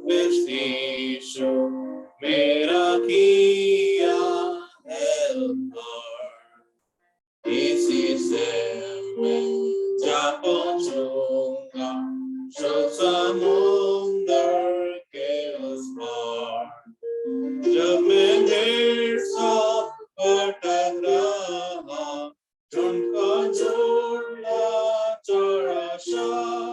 यीशु मेरा किया है उद्धार, इसी से मैं जा पहुंचूंगा शोक समुंदर के उस पार। जब मैं देर साथ भटक रहा, झुंडका झूला चढ़ा शाह,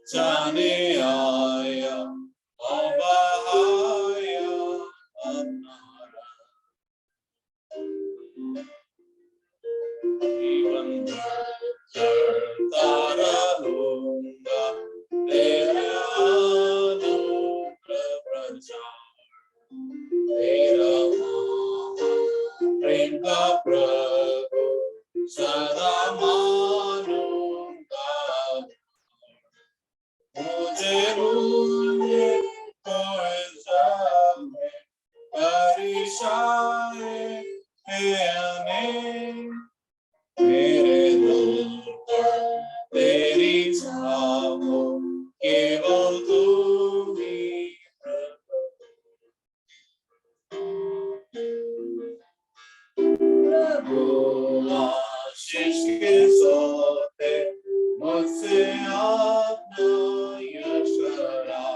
जाने आया और बहाया अपना जीवन करता रहूंगा तेरे अनुग्रह प्रचार, तेरा प्रेम का प्रभु सदा मानूंगा। मुझे परेशानी है अनेक, मेरे दिल पर तेरी छाप हो, केवल तू ही प्रभु। आशीष के सोते मुझसे अपना यश करा,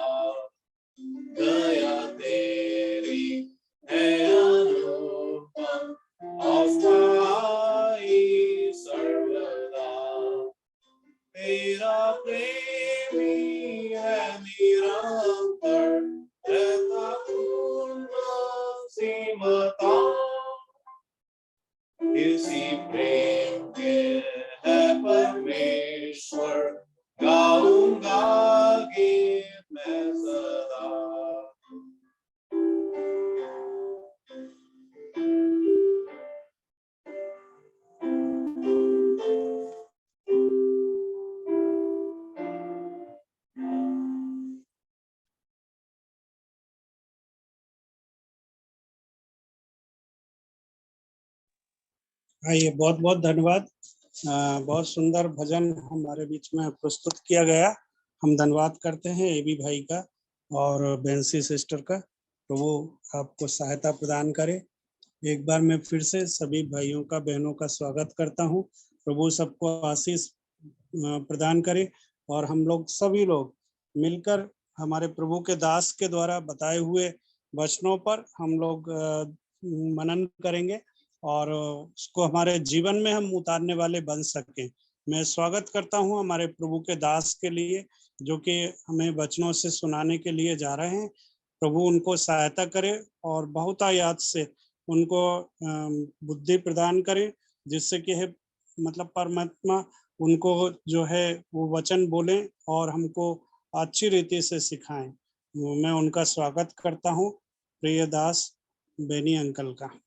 दया तेरी है अनुपम अस्थाई सर्वदा, तेरा प्रेमी है निरंतर रहता पूर्ण सीमता, इसी प्रेम के है परमेश्वर, गाऊंगा गीत मैं सदा। आइए, बहुत बहुत धन्यवाद। बहुत सुंदर भजन हमारे बीच में प्रस्तुत किया गया। हम धन्यवाद करते हैं एबी भाई का और बेंसी सिस्टर का। प्रभु आपको सहायता प्रदान करे। एक बार मैं फिर से सभी भाइयों का बहनों का स्वागत करता हूं। प्रभु सबको आशीष प्रदान करे और हम लोग सभी लोग मिलकर हमारे प्रभु के दास के द्वारा बताए हुए वचनों पर हम लोग मनन करेंगे और उसको हमारे जीवन में हम उतारने वाले बन सकें। मैं स्वागत करता हूं हमारे प्रभु के दास के लिए, जो कि हमें वचनों से सुनाने के लिए जा रहे हैं। प्रभु उनको सहायता करे और बहुतायत से उनको बुद्धि प्रदान करे, जिससे कि है मतलब परमात्मा उनको जो है वो वचन बोले और हमको अच्छी रीति से सिखाएं। मैं उनका स्वागत करता हूं, प्रिय दास बेनी अंकल का।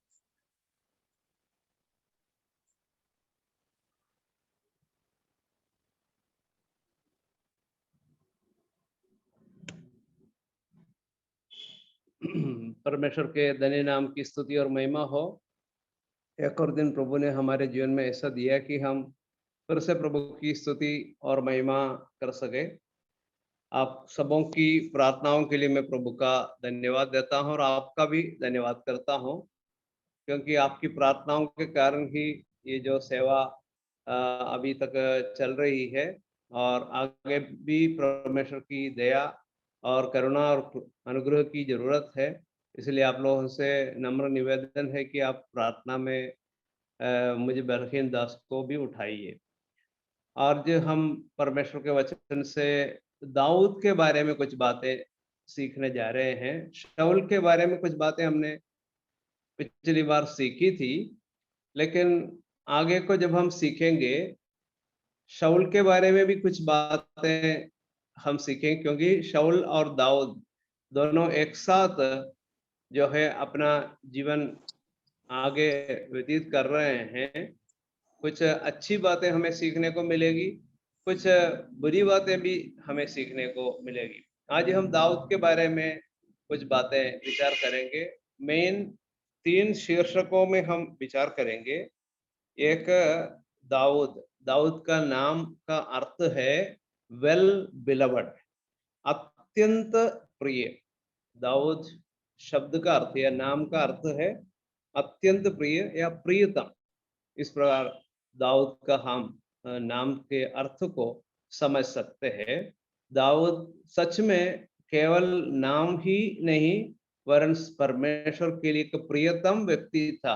परमेश्वर के धन्य नाम की स्तुति और महिमा हो। एक और दिन प्रभु ने हमारे जीवन में ऐसा दिया कि हम फिर से प्रभु की स्तुति और महिमा कर सके। आप सबों की प्रार्थनाओं के लिए मैं प्रभु का धन्यवाद देता हूं और आपका भी धन्यवाद करता हूं, क्योंकि आपकी प्रार्थनाओं के कारण ही ये जो सेवा अभी तक चल रही है और आगे भी परमेश्वर की दया और करुणा और अनुग्रह की जरूरत है। इसलिए आप लोगों से नम्र निवेदन है कि आप प्रार्थना में मुझे बलहीन दास को भी उठाइए। आज हम परमेश्वर के वचन से दाऊद के बारे में कुछ बातें सीखने जा रहे हैं। शाऊल के बारे में कुछ बातें हमने पिछली बार सीखी थी, लेकिन आगे को जब हम सीखेंगे शाऊल के बारे में भी कुछ बातें हम सीखें, क्योंकि शाऊल और दाऊद दोनों एक साथ जो है अपना जीवन आगे व्यतीत कर रहे हैं। कुछ अच्छी बातें हमें सीखने को मिलेगी, कुछ बुरी बातें भी हमें सीखने को मिलेगी। आज हम दाऊद के बारे में कुछ बातें विचार करेंगे। मेन 3 शीर्षकों में हम विचार करेंगे। एक दाऊद, दाऊद का नाम का अर्थ है वेल बिलवड, अत्यंत प्रिय। दाऊद शब्द का अर्थ या नाम का अर्थ है अत्यंत प्रिय या प्रियतम। इस प्रकार दाऊद का हम नाम के अर्थ को समझ सकते हैं। दाऊद सच में केवल नाम ही नहीं वरन परमेश्वर के लिए एक प्रियतम व्यक्ति था।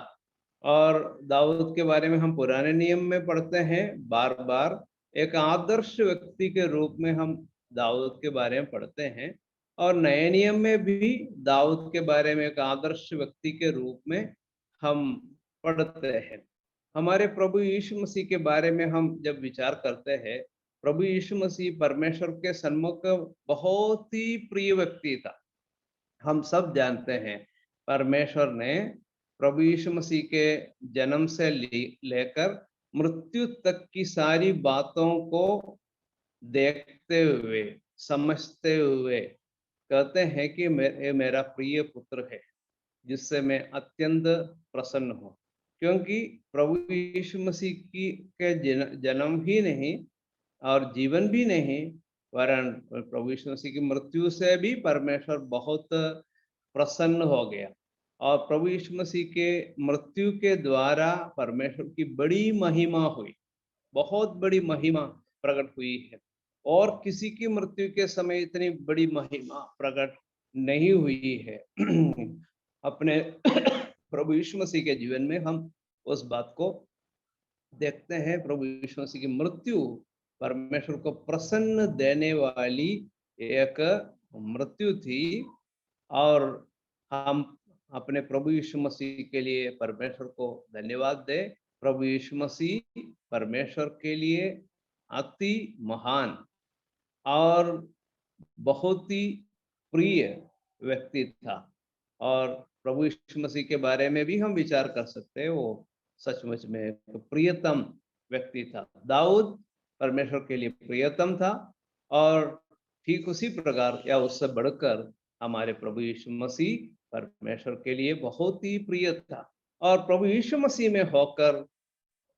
और दाऊद के बारे में हम पुराने नियम में पढ़ते हैं बार बार, एक आदर्श व्यक्ति के रूप में हम दाऊद के बारे में पढ़ते हैं। और नए नियम में भी दाऊद के बारे में एक आदर्श व्यक्ति के रूप में हम पढ़ते हैं। हमारे प्रभु यीशु मसीह के बारे में हम जब विचार करते हैं, प्रभु यीशु मसीह परमेश्वर के सन्मुख बहुत ही प्रिय व्यक्ति था। हम सब जानते हैं परमेश्वर ने प्रभु यीशु मसीह के जन्म से लेकर मृत्यु तक की सारी बातों को देखते हुए समझते हुए कहते हैं कि मेरा प्रिय पुत्र है जिससे मैं अत्यंत प्रसन्न हूँ। क्योंकि प्रभु यीशु मसीह की के जन्म ही नहीं और जीवन भी नहीं वरन प्रभु यीशु मसीह की मृत्यु से भी परमेश्वर बहुत प्रसन्न हो गया। और प्रभु यीशु मसीह के मृत्यु के द्वारा परमेश्वर की बड़ी महिमा हुई, बहुत बड़ी महिमा प्रकट हुई है। और किसी की मृत्यु के समय इतनी बड़ी महिमा प्रकट नहीं हुई है। अपने प्रभु यीशु मसीह के जीवन में हम उस बात को देखते हैं। प्रभु यीशु मसीह की मृत्यु परमेश्वर को प्रसन्न देने वाली एक मृत्यु थी। और हम अपने प्रभु यीशु मसीह के लिए परमेश्वर को धन्यवाद दें। प्रभु यीशु मसीह परमेश्वर के लिए अति महान और बहुत ही प्रिय व्यक्ति था। और प्रभु यीशु मसीह के बारे में भी हम विचार कर सकते हैं, वो सचमुच में एक प्रियतम व्यक्ति था। दाऊद परमेश्वर के लिए प्रियतम था और ठीक उसी प्रकार या उससे बढ़कर हमारे प्रभु यीशु मसीह परमेश्वर के लिए बहुत ही प्रिय था। और प्रभु यीशु मसीह में होकर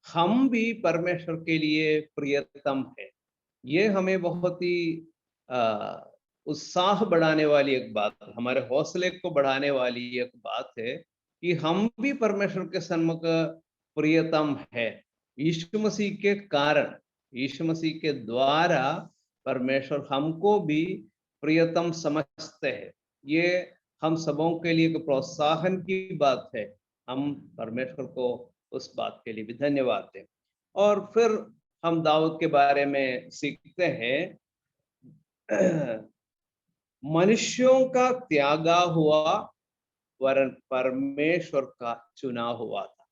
हम भी परमेश्वर के लिए प्रियतम है। ये हमें बहुत ही उत्साह बढ़ाने वाली एक बात, हमारे हौसले को बढ़ाने वाली एक बात है कि हम भी परमेश्वर के सन्मुख प्रियतम है। यीशु मसीह के कारण, यीशु मसीह के द्वारा परमेश्वर हमको भी प्रियतम समझते हैं। ये हम सबों के लिए एक प्रोत्साहन की बात है। हम परमेश्वर को उस बात के लिए भी धन्यवाद दें। और फिर हम दाऊद के बारे में सीखते हैं, मनुष्यों का त्यागा हुआ वरन परमेश्वर का चुना हुआ था।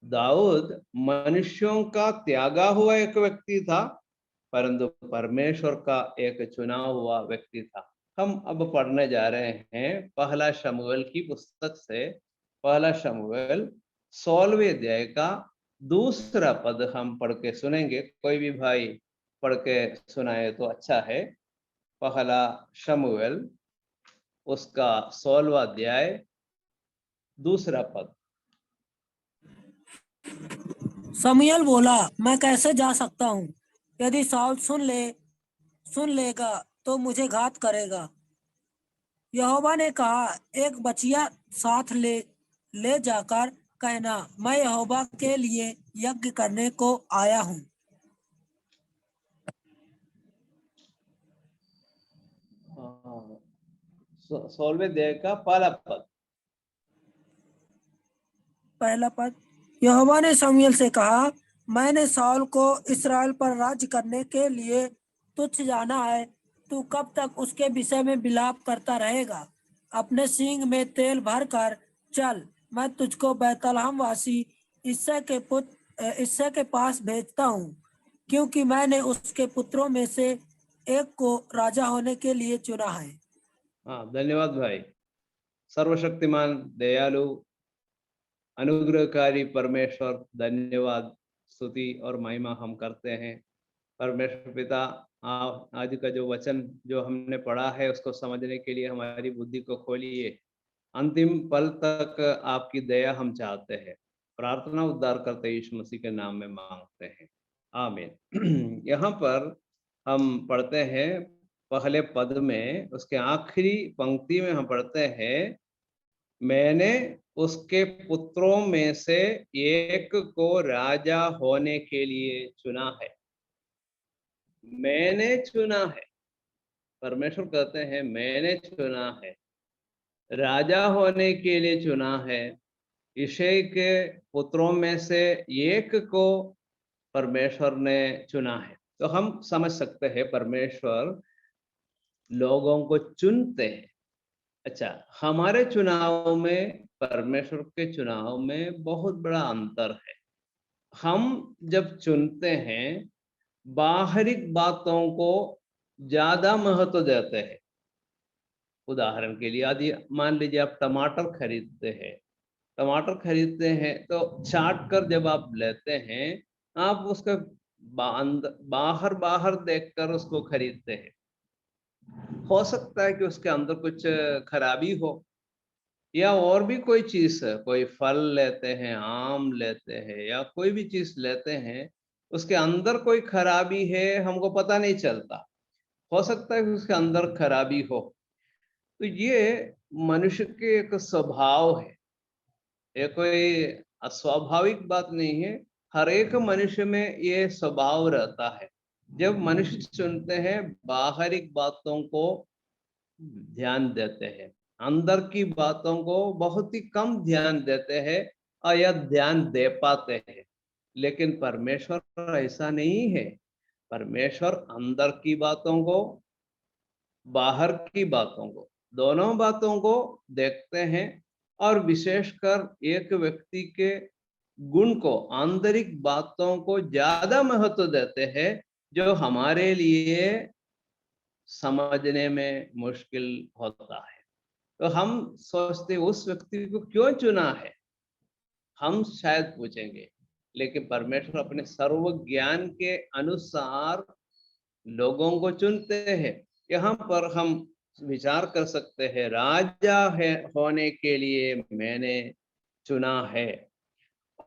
दाऊद मनुष्यों का त्यागा हुआ एक व्यक्ति था परंतु परमेश्वर का एक चुना हुआ व्यक्ति था। हम अब पढ़ने जा रहे हैं पहला शमूएल की पुस्तक से, पहला शमूएल 16वें अध्याय का दूसरा पद हम पढ़ के सुनेंगे। कोई भी भाई पढ़ के सुनाए तो अच्छा है। पहला शमूएल उसका 16वां अध्याय दूसरा पद। शमूएल बोला, मैं कैसे जा सकता हूँ? यदि साउल सुन लेगा तो मुझे घात करेगा। यहोवा ने कहा, एक बछिया साथ ले जाकर कहना, मैं यहोवा के लिए यज्ञ करने को आया हूँ। सोलहवें अध्याय का पहला पद। यहोवा ने शमूएल से कहा, मैंने साउल को इस्राएल पर राज्य करने के लिए तुच्छ जाना है। तू कब तक उसके विषय में विलाप करता रहेगा? अपने सींग में तेल भरकर चल, मैं तुझको बैतलहम वासी इस्सै के पास भेजता हूँ, क्योंकि मैंने उसके पुत्रों में से एक को राजा होने के लिए चुना है। हाँ, धन्यवाद भाई। सर्वशक्तिमान दयालु अनुग्रहकारी परमेश्वर, धन्यवाद, स्तुति और महिमा हम करते हैं। परमेश्वर पिता, आज का जो वचन जो हमने पढ़ा है उसको समझने के लिए हमारी बुद्धि को खोलिए। अंतिम पल तक आपकी दया हम चाहते हैं। प्रार्थना उद्धार करते यीशु मसीह के नाम में मांगते हैं, आमीन। यहाँ पर हम पढ़ते हैं पहले पद में, उसके आखिरी पंक्ति में हम पढ़ते हैं, मैंने उसके पुत्रों में से एक को राजा होने के लिए चुना है। मैंने चुना है, परमेश्वर कहते हैं मैंने चुना है, राजा होने के लिए चुना है। यिशै के पुत्रों में से एक को परमेश्वर ने चुना है। तो हम समझ सकते हैं परमेश्वर लोगों को चुनते हैं। अच्छा, हमारे चुनाव में परमेश्वर के चुनाव में बहुत बड़ा अंतर है। हम जब चुनते हैं बाहरिक बातों को ज्यादा महत्व देते हैं। उदाहरण के लिए यदि मान लीजिए आप टमाटर खरीदते हैं तो छांट कर जब आप लेते हैं, आप उसका बाहर बाहर देखकर उसको खरीदते हैं। हो सकता है कि उसके अंदर कुछ खराबी हो, या और भी कोई चीज है, कोई फल लेते हैं, आम लेते हैं या कोई भी चीज लेते हैं, उसके अंदर कोई खराबी है हमको पता नहीं चलता। हो सकता है कि उसके अंदर खराबी हो। तो ये मनुष्य के एक स्वभाव है, ये कोई अस्वाभाविक बात नहीं है। हर एक मनुष्य में ये स्वभाव रहता है। जब मनुष्य चुनते हैं बाहरिक बातों को ध्यान देते हैं, अंदर की बातों को बहुत ही कम ध्यान देते हैं और या ध्यान दे पाते हैं। लेकिन परमेश्वर ऐसा नहीं है। परमेश्वर अंदर की बातों को, बाहर की बातों को, दोनों बातों को देखते हैं और विशेषकर एक व्यक्ति के गुण को, आंतरिक बातों को ज्यादा महत्व देते हैं, जो हमारे लिए समझने में मुश्किल होता है। तो हम सोचते उस व्यक्ति को क्यों चुना है, हम शायद पूछेंगे। लेकिन परमेश्वर अपने सर्व ज्ञान के अनुसार लोगों को चुनते हैं। यहाँ पर हम विचार कर सकते हैं, राजा है होने के लिए मैंने चुना है।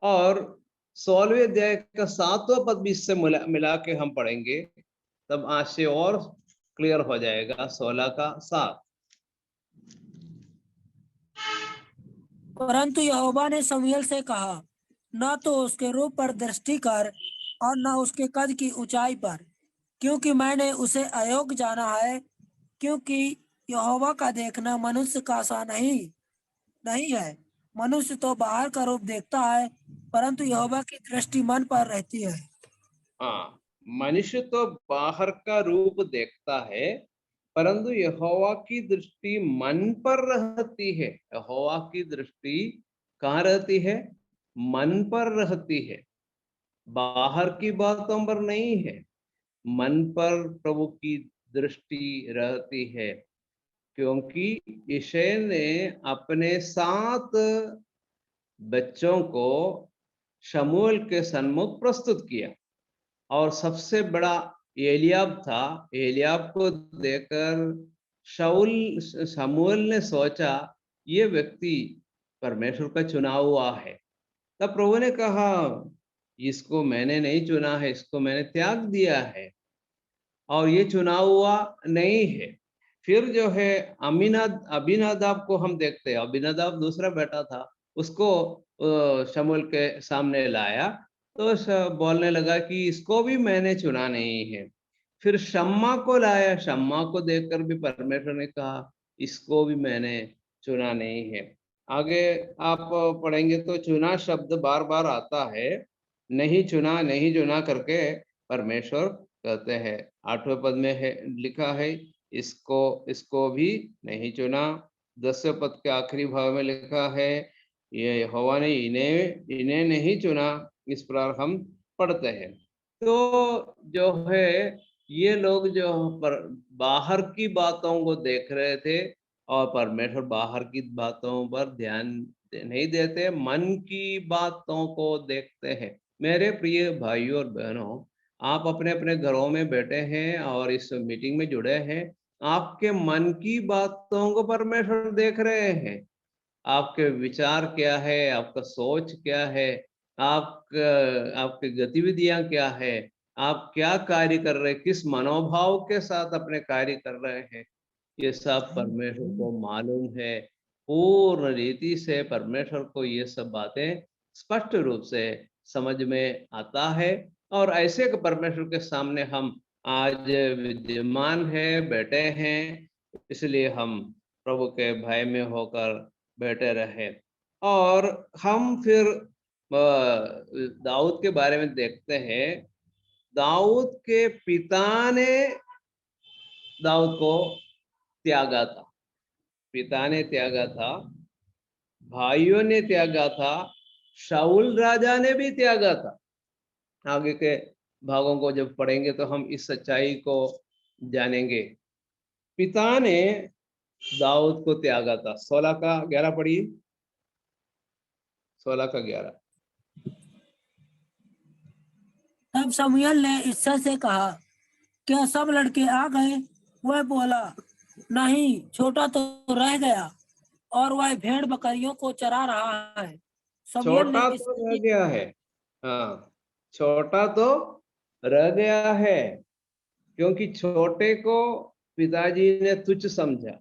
और 16वें अध्याय का 7वां पद भी इससे मिला के हम पढ़ेंगे, तब आज से और क्लियर हो जाएगा। 16 का 7। परंतु यहोवा ने शमूएल से कहा, न तो उसके रूप पर दृष्टि कर और न उसके कद की ऊंचाई पर, क्योंकि मैंने उसे अयोग्य जाना है। क्योंकि यहोवा का देखना मनुष्य का सा नहीं है। मनुष्य तो बाहर का रूप देखता है, परंतु यहोवा की दृष्टि मन पर रहती है। हाँ, मनुष्य तो बाहर का रूप देखता है, परंतु यहोवा की दृष्टि मन पर रहती है। यहोवा की दृष्टि कहाँ रहती है? मन पर रहती है, बाहर की बातों पर नहीं है। मन पर प्रभु की दृष्टि रहती है, क्योंकि यिशै ने अपने 7 बच्चों को शमूएल के सन्मुख प्रस्तुत किया, और सबसे बड़ा एलियाब था। एलियाब को देखकर शमूएल ने सोचा ये व्यक्ति परमेश्वर का चुना हुआ है। तब प्रभु ने कहा, इसको मैंने नहीं चुना है, इसको मैंने त्याग दिया है, और ये चुना हुआ नहीं है। फिर जो है अबीनादाब को हम देखते हैं। अबीनादाब दूसरा बेटा था, उसको शमूएल के सामने लाया, तो बोलने लगा कि इसको भी मैंने चुना नहीं है। फिर शम्मा को लाया, शम्मा को देखकर भी परमेश्वर ने कहा इसको भी मैंने चुना नहीं है। आगे आप पढ़ेंगे तो चुना शब्द बार बार आता है, नहीं चुना करके परमेश्वर कहते हैं। 8वें पद में है लिखा है, इसको भी नहीं चुना। 10वें पद के आखिरी भाग में लिखा है, ये यहोवा ने इन्हें नहीं चुना। इस प्रकार हम पढ़ते हैं। तो जो है ये लोग जो बाहर की बातों को देख रहे थे, और परमेश्वर बाहर की बातों पर ध्यान नहीं देते, मन की बातों को देखते हैं। मेरे प्रिय भाइयों और बहनों, आप अपने अपने घरों में बैठे हैं और इस मीटिंग में जुड़े हैं। आपके मन की बातों को परमेश्वर देख रहे हैं। आपके विचार क्या है, आपका सोच क्या है, आपकी गतिविधियां क्या है, आप क्या कार्य कर रहे हैं, किस मनोभाव के साथ अपने कार्य कर रहे हैं, ये सब परमेश्वर को मालूम है। पूर्ण रीति से परमेश्वर को ये सब बातें स्पष्ट रूप से समझ में आता है। और ऐसे के परमेश्वर के सामने हम आज विद्यमान है, बैठे हैं, इसलिए हम प्रभु के भय में होकर बैठे रहे। और हम फिर दाऊद के बारे में देखते हैं। दाऊद के पिता ने दाऊद को त्यागा था, पिता ने त्यागा था, भाइयों ने त्यागा था, शाऊल राजा ने भी त्यागा था। आगे के भागों को जब पढ़ेंगे तो हम इस सच्चाई को जानेंगे। पिता ने दाऊद को त्यागा था। 16 का 11 पढ़िए, 16 का 11। तब शमूएल ने ईशा से कहा, क्या सब लड़के आ गए? वह बोला, नहीं, छोटा तो रह गया और वह भेड़ बकरियों को चरा रहा है। शमूएल ने छोटा तो रह गया है, हाँ, छोटा तो रह गया है, क्योंकि छोटे को पिताजी ने तुच्छ समझा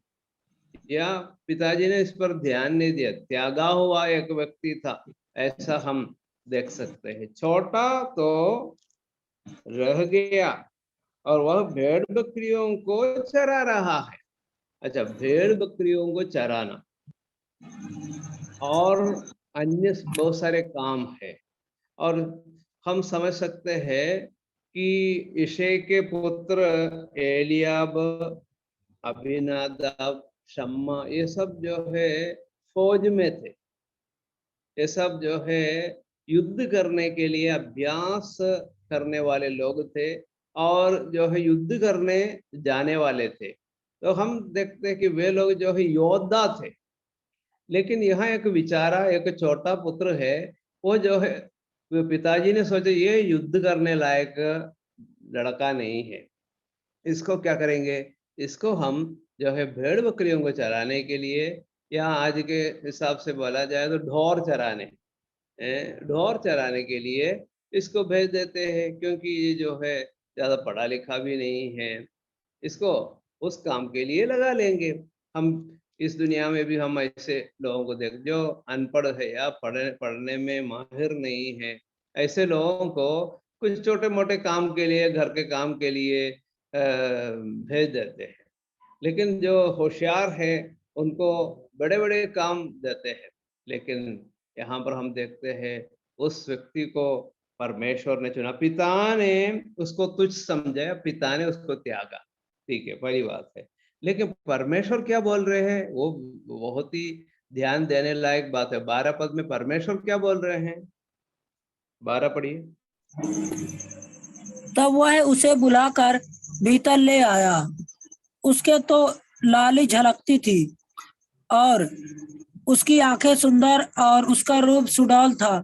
या पिताजी ने इस पर ध्यान नहीं दिया। त्यागा हुआ एक व्यक्ति था, ऐसा हम देख सकते हैं। छोटा तो रह गया और वह भेड़ बकरियों को चरा रहा है। अच्छा, भेड़ बकरियों को चराना और अन्य बहुत सारे काम है। और हम समझ सकते हैं कि इशै के पुत्र एलियाब, अभिनादाब, शम्मा, ये सब जो है फौज में थे। ये सब जो है युद्ध करने के लिए अभ्यास करने वाले लोग थे और जो है युद्ध करने जाने वाले थे। तो हम देखते हैं कि वे लोग जो है योद्धा थे। लेकिन यहाँ एक विचारा, एक छोटा पुत्र है, वो जो है पिताजी ने सोचा ये युद्ध करने लायक लड़का नहीं है, इसको क्या करेंगे, इसको हम जो है भेड़ बकरियों को चराने के लिए, या आज के हिसाब से बोला जाए तो ढोर चराने, ढोर चराने के लिए इसको भेज देते हैं। क्योंकि ये जो है ज्यादा पढ़ा लिखा भी नहीं है, इसको उस काम के लिए लगा लेंगे। हम इस दुनिया में भी हम ऐसे लोगों को देख, जो अनपढ़ है या पढ़ने में माहिर नहीं है, ऐसे लोगों को कुछ छोटे मोटे काम के लिए, घर के काम के लिए भेज देते हैं। लेकिन जो होशियार है उनको बड़े बड़े काम देते हैं। लेकिन यहाँ पर हम देखते हैं उस व्यक्ति को परमेश्वर ने चुना, पिता ने उसको तुच्छ समझा, पिता ने उसको त्यागा। ठीक है, बड़ी बात है। लेकिन परमेश्वर क्या बोल रहे हैं वो बहुत ही ध्यान देने लायक बात है। 12 पद में परमेश्वर क्या बोल रहे हैं, 12 पढ़िए। तब वह उसे बुलाकर भीतर ले आया। उसके तो लाली झलकती थी और उसकी आंखें सुंदर और उसका रूप सुडौल था।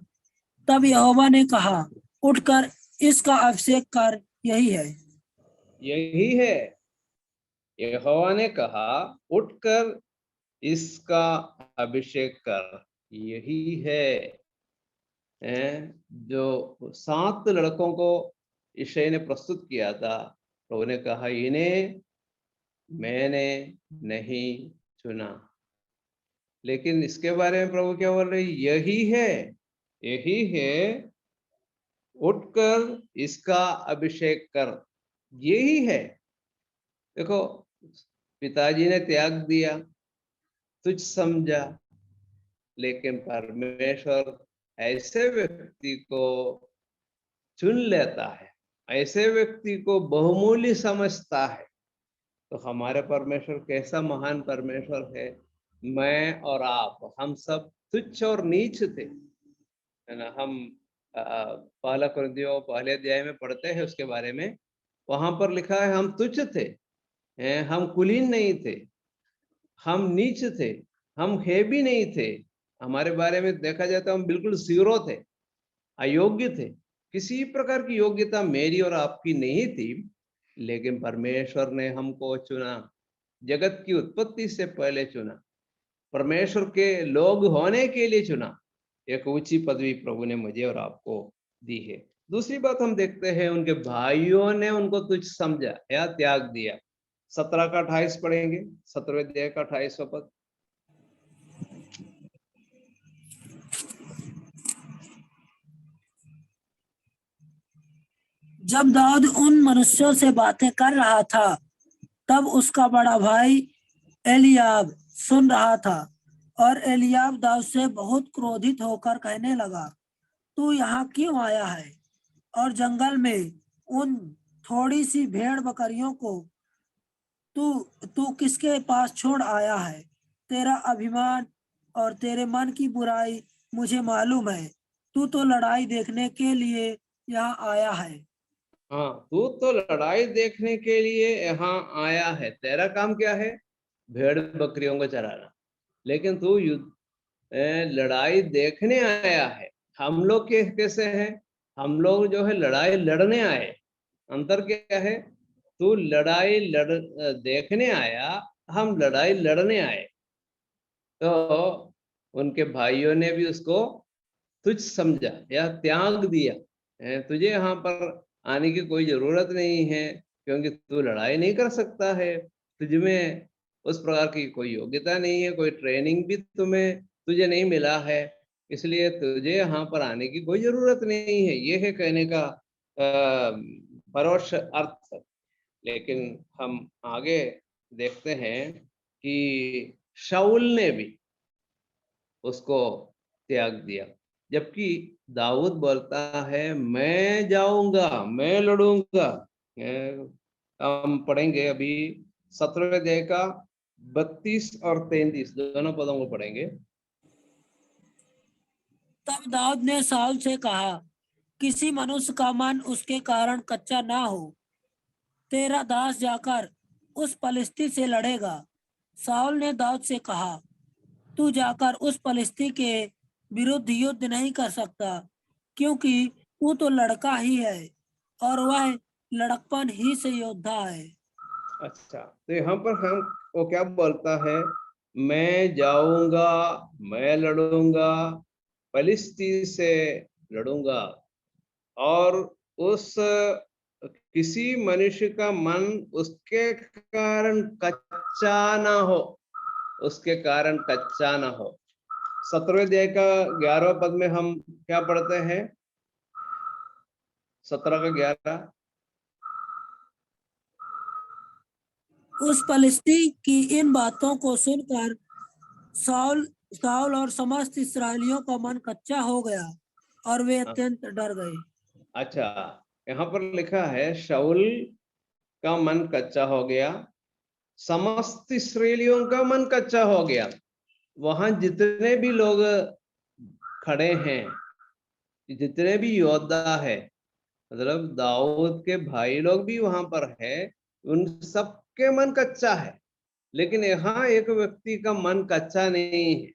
तब यहोवा ने कहा, उठकर इसका अभिषेक कर, यही है। यही है, यहोवा ने कहा उठकर इसका अभिषेक कर, यही है। जो 7 लड़कों को ईशै ने प्रस्तुत किया था, प्रभु ने कहा इन्हें मैंने नहीं चुना। लेकिन इसके बारे में प्रभु क्या बोल रहे, यही है, यही है, उठकर इसका अभिषेक कर, यही है। देखो, पिताजी ने त्याग दिया, तुझ समझा, लेकिन परमेश्वर ऐसे व्यक्ति को चुन लेता है, ऐसे व्यक्ति को बहुमूल्य समझता है। तो हमारे परमेश्वर कैसा महान परमेश्वर है। मैं और आप, हम सब तुच्छ और नीच थे, है ना। हम पहला कुरिन्थियों पहले अध्याय में पढ़ते हैं उसके बारे में। वहां पर लिखा है हम तुच्छ थे, हम कुलीन नहीं थे, हम नीच थे, हम है भी नहीं थे। हमारे बारे में देखा जाए तो हम बिल्कुल जीरो थे, अयोग्य थे। किसी प्रकार की योग्यता मेरी और आपकी नहीं थी, लेकिन परमेश्वर ने हमको चुना, जगत की उत्पत्ति से पहले चुना, परमेश्वर के लोग होने के लिए चुना। एक ऊंची पदवी प्रभु ने मुझे और आपको दी है। दूसरी बात हम देखते हैं, उनके भाइयों ने उनको तुच्छ समझा या त्याग दिया। 17 का 28 पढ़ेंगे, 17वें अध्याय का 28वां पद। जब दाऊद उन मनुष्यों से बातें कर रहा था, तब उसका बड़ा भाई एलियाब सुन रहा था, और एलियाब दाऊद से बहुत क्रोधित होकर कहने लगा, तू यहाँ क्यों आया है, और जंगल में उन थोड़ी सी भेड़ बकरियों को तू तू किसके पास छोड़ आया है? तेरा अभिमान और तेरे मन की बुराई मुझे मालूम है। तू तो लड़ाई देखने के लिए यहाँ आया है। हाँ, तू तो लड़ाई देखने के लिए यहाँ आया है। तेरा काम क्या है? भेड़ बकरियों को चराना। लेकिन तू लड़ाई देखने आया है। हम लोग कैसे हैं? हम लोग जो है लड़ाई लड़ने आए। अंतर क्या है? तू लड़ाई देखने आया, हम लड़ाई लड़ने आए। तो उनके भाइयों ने भी उसको तुच्छ समझा या त्याग दिया। तुझे यहाँ पर आने की कोई जरूरत नहीं है, क्योंकि तू लड़ाई नहीं कर सकता है। तुझमें उस प्रकार की कोई योग्यता नहीं है, कोई ट्रेनिंग भी तुझे नहीं मिला है, इसलिए तुझे यहाँ पर आने की कोई जरूरत नहीं है। ये है कहने का परोक्ष अर्थ। लेकिन हम आगे देखते हैं कि शाऊल ने भी उसको त्याग दिया, जबकि दाऊद बोलता है मैं जाऊंगा, मैं लड़ूंगा। हम पढ़ेंगे अभी 17वें अध्याय का 32 और 33 दोनों पदों को पढ़ेंगे। तब दाऊद ने शाऊल से कहा, किसी मनुष्य का मन उसके कारण कच्चा ना हो। तेरा दास जाकर उस पलिश्ती से लड़ेगा। शाऊल ने दाऊद से कहा, तू जाकर उस पलिश्ती के विरुद्ध युद्ध नहीं कर सकता, क्योंकि तू तो लड़का ही है और वह लड़कपन ही से योद्धा है। अच्छा, तो यहाँ पर हम वो क्या बोलता है? मैं जाऊंगा, मैं लड़ूंगा, पलिश्ती से लड़ूंगा, और उस किसी मनुष्य का मन उसके कारण कच्चा ना हो, उसके कारण कच्चा ना हो। 17वें अध्याय का 11वें पद में हम क्या पढ़ते हैं? 17 का 11। उस पलिश्ती की इन बातों को सुनकर शाऊल शाऊल और समस्त इस्राएलियों का मन कच्चा हो गया और वे अत्यंत डर गए। अच्छा, यहाँ पर लिखा है शाऊल का मन कच्चा हो गया, समस्त इस्राएलियों का मन कच्चा हो गया। वहां जितने भी लोग खड़े हैं, जितने भी योद्धा है, मतलब दाऊद के भाई लोग भी वहां पर है, उन सबके मन कच्चा है। लेकिन यहाँ एक व्यक्ति का मन कच्चा नहीं है,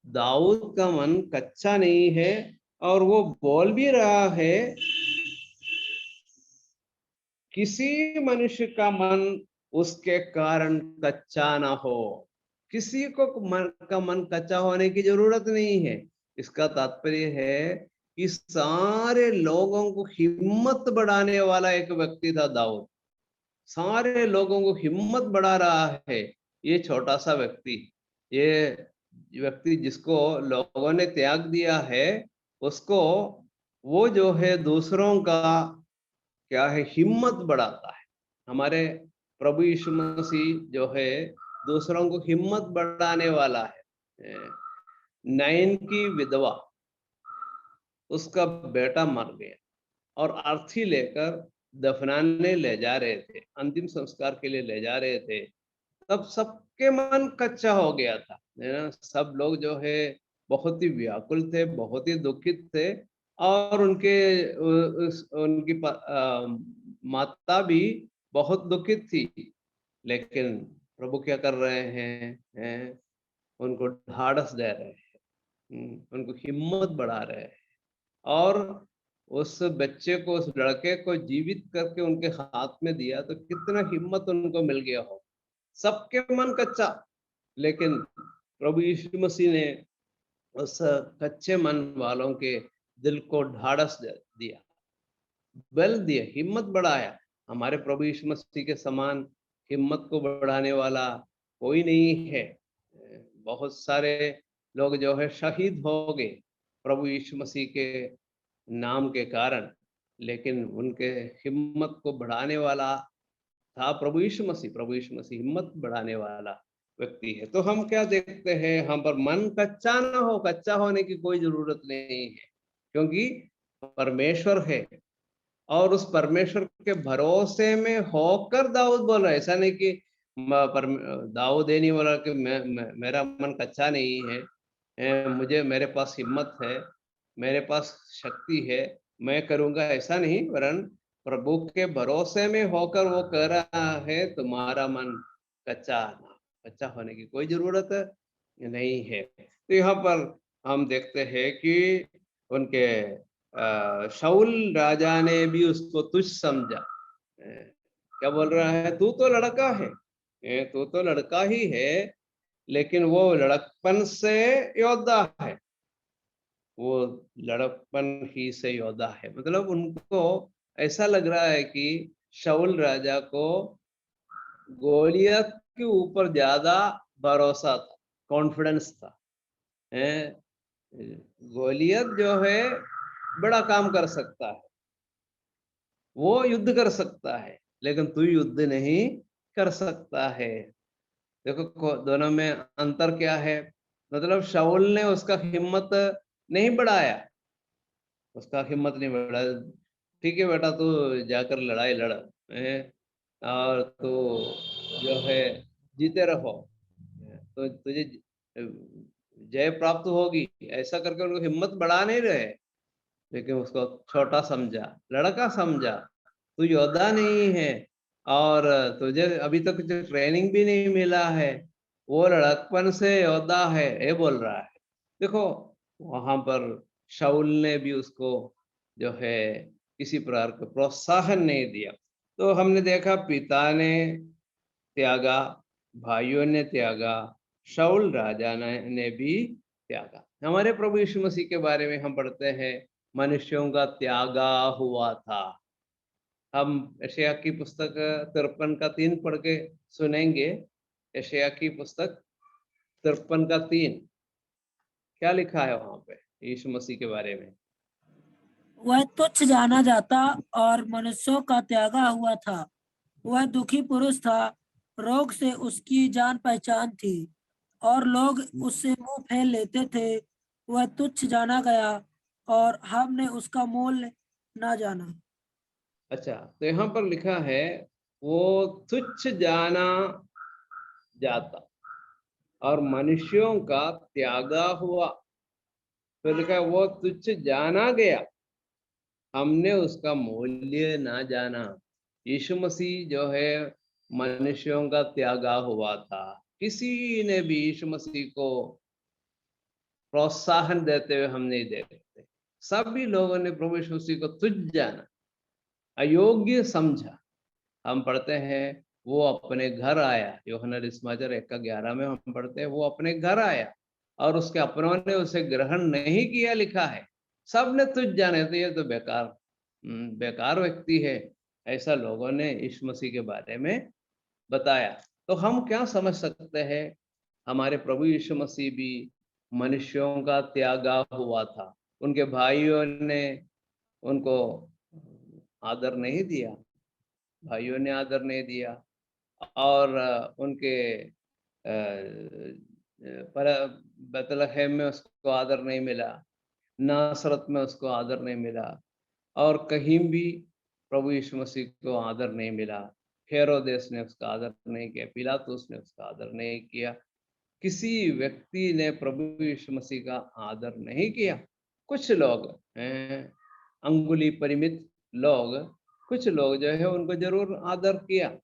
दाऊद का मन कच्चा नहीं है, और वो बोल भी रहा है किसी मनुष्य का मन उसके कारण कच्चा ना हो। किसी को मन कच्चा होने की जरूरत नहीं है। इसका तात्पर्य है कि सारे लोगों को हिम्मत बढ़ाने वाला एक व्यक्ति था दाऊद। सारे लोगों को हिम्मत बढ़ा रहा है ये छोटा सा व्यक्ति। ये व्यक्ति जिसको लोगों ने त्याग दिया है, उसको वो जो है दूसरों का क्या है, हिम्मत बढ़ाता है। हमारे प्रभु यीशु मसीह जो है दूसरों को हिम्मत बढ़ाने वाला है। नाइन की विधवा, उसका बेटा मर गया और अर्थी लेकर दफनाने ले जा रहे थे, अंतिम संस्कार के लिए ले जा रहे थे, तब सबके मन कच्चा हो गया था, है ना। सब लोग जो है बहुत ही व्याकुल थे, बहुत ही दुखित थे, और उनकी माता भी बहुत दुखित थी। लेकिन प्रभु क्या कर रहे हैं? उनको ढाढ़स दे रहे हैं, उनको हिम्मत बढ़ा रहे हैं, और उस बच्चे को, उस लड़के को जीवित करके उनके हाथ में दिया, तो कितना हिम्मत उनको मिल गया हो। सबके मन कच्चा, लेकिन प्रभु यीशु मसीह ने उस कच्चे मन वालों के दिल को ढाढ़स दिया, बल दिया, हिम्मत बढ़ाया। हमारे प्रभु यीशु मसीह के समान हिम्मत को बढ़ाने वाला कोई नहीं है। बहुत सारे लोग जो है शहीद हो गए प्रभु यीशु मसीह के नाम के कारण, लेकिन उनके हिम्मत को बढ़ाने वाला था प्रभु यीशु मसीह। प्रभु यीशु मसीह हिम्मत बढ़ाने वाला व्यक्ति है। तो हम क्या देखते हैं, हम पर मन कच्चा ना हो, कच्चा होने की कोई जरूरत नहीं है, क्योंकि परमेश्वर है और उस परमेश्वर के भरोसे में होकर दाऊद बोल रहा है। ऐसा नहीं कि दाऊद ये नहीं बोला कि मेरा मन कच्चा नहीं है, मुझे मेरे पास हिम्मत है, मेरे पास शक्ति है, मैं करूंगा, ऐसा नहीं, वरन प्रभु के भरोसे में होकर वो कह रहा है तुम्हारा मन कच्चा होने की कोई जरूरत नहीं है। तो यहाँ पर हम देखते हैं कि उनके शाऊल राजा ने भी उसको तुच्छ समझा। क्या बोल रहा है, तू तो लड़का है, तू तो लड़का ही है, लेकिन वो लड़कपन से योद्धा है, वो लड़कपन ही से योद्धा है। मतलब उनको ऐसा लग रहा है कि शाऊल राजा को गोलियत के ऊपर ज्यादा भरोसा था, कॉन्फिडेंस था। गोलियत जो है बड़ा काम कर सकता है, वो युद्ध कर सकता है, लेकिन तू युद्ध नहीं कर सकता है। देखो दोनों में अंतर क्या है। मतलब शाऊल ने उसका हिम्मत नहीं बढ़ाया, उसका हिम्मत नहीं बढ़ाया। ठीक है बेटा, तू जाकर लड़ाई लड़, और तू जो है जीते रहो, तो तुझे जय प्राप्त होगी, ऐसा करके उनको हिम्मत बढ़ा नहीं रहे, लेकिन उसको छोटा समझा, लड़का समझा। तू योद्धा नहीं है और तुझे अभी तक ट्रेनिंग भी नहीं मिला है, वो लड़कपन से योद्धा है, ये बोल रहा है। देखो वहां पर शाऊल ने भी उसको जो है किसी प्रकार का प्रोत्साहन नहीं दिया। तो हमने देखा पिता ने त्यागा, भाइयों ने त्यागा, शाऊल राजा ने भी त्यागा। हमारे प्रभु यीशु मसीह के बारे में हम पढ़ते हैं, मनुष्यों का त्यागा हुआ था। हम यशायाह की पुस्तक 53 का 3 पढ़ के सुनेंगे। यशायाह की पुस्तक 53 का 3 क्या लिखा है वहां पे यीशु मसीह के बारे में। वह तुच्छ जाना जाता और मनुष्यों का त्यागा हुआ था। वह दुखी पुरुष था, रोग से उसकी जान पहचान थी और लोग उससे मुंह फेर लेते थे। वह तुच्छ जाना गया और हमने उसका मूल्य ना जाना। अच्छा, तो यहाँ पर लिखा है वो तुच्छ जाना जाता और मनुष्यों का त्यागा हुआ। फिर लिखा है वो तुच्छ जाना गया, हमने उसका मूल्य ना जाना। यीशु मसीह जो है मनुष्यों का त्यागा हुआ था। किसी ने भी यीशु मसीह को प्रोत्साहन देते हुए हम नहीं देखते। सभी लोगों ने प्रभु यीशु मसीह को तुच्छ जाना, अयोग्य समझा। हम पढ़ते हैं वो अपने घर आया, यूहन्ना सुसमाचार 1:11 में हम पढ़ते हैं वो अपने घर आया और उसके अपनों ने उसे ग्रहण नहीं किया, लिखा है। सब ने तुझ जाने, तो ये तो बेकार व्यक्ति है, ऐसा लोगों ने यीशु मसीह के बारे में बताया। तो हम क्या समझ सकते हैं, हमारे प्रभु यीशु मसीह भी मनुष्यों का त्यागा हुआ था। उनके भाइयों ने उनको आदर नहीं दिया, भाइयों ने आदर नहीं दिया, और उनके पर बैतलहम में उसको आदर नहीं मिला, नासरत में उसको आदर नहीं मिला, और कहीं भी प्रभु यीशु मसीह को आदर नहीं मिला। हेरोदेस ने उसका आदर नहीं किया, पिलातुस ने उसका आदर नहीं किया, किसी व्यक्ति ने प्रभु यीशु मसीह का आदर नहीं किया। कुछ लोग अंगुली परिमित लोग, कुछ लोग जो है उनको जरूर आदर किया।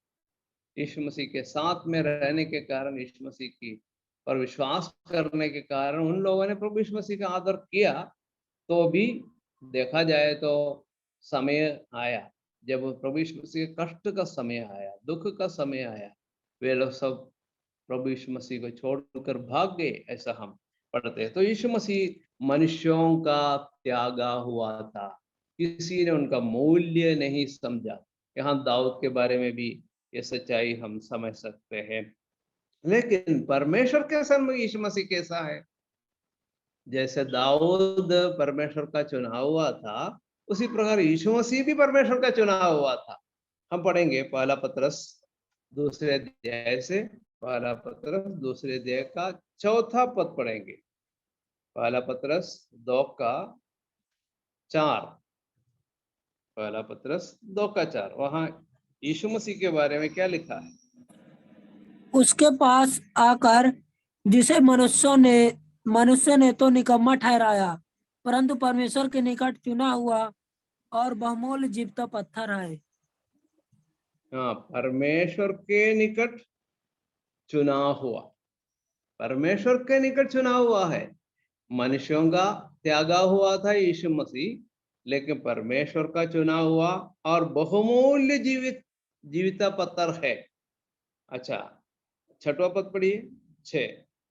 यीशु मसीह के साथ में रहने के कारण, यीशु मसीह की पर विश्वास करने के कारण उन लोगों ने प्रभु यीशु मसीह का आदर किया। तो भी देखा जाए तो समय आया जब प्रभु यीशु मसीह के कष्ट का समय आया, दुख का समय आया, वे लोग सब प्रभु यीशु मसीह को छोड़कर भाग गए, ऐसा हम पढ़ते हैं। तो यीशु मसीह मनुष्यों का त्यागा हुआ था, किसी ने उनका मूल्य नहीं समझा। यहाँ दाऊद के बारे में भी ये सच्चाई हम समझ सकते हैं। लेकिन परमेश्वर के सामने यीशु मसीह कैसा है? जैसे दाऊद परमेश्वर का चुना हुआ था, उसी प्रकार यीशु मसीह भी परमेश्वर का चुना हुआ था। हम पढ़ेंगे पहला पतरस दूसरे अध्याय से, पहला पतरस दूसरे अध्याय का 4 पद पढ़ेंगे। पहला पतरस 2:4, पहला पतरस 2:4। वहां यीशु मसीह के बारे में क्या लिखा है? उसके पास आकर जिसे मनुष्य ने तो निकम्मा ठहराया, परंतु परमेश्वर के निकट चुना हुआ और बहुमूल्य जीवता पत्थर है। हाँ, परमेश्वर के निकट चुना हुआ, परमेश्वर के निकट चुना हुआ है। मनुष्यों का त्यागा हुआ था यीशु मसीह, लेकिन परमेश्वर का चुना हुआ और बहुमूल्य जीविता पत्थर है। अच्छा, 6वां पद पढ़िए,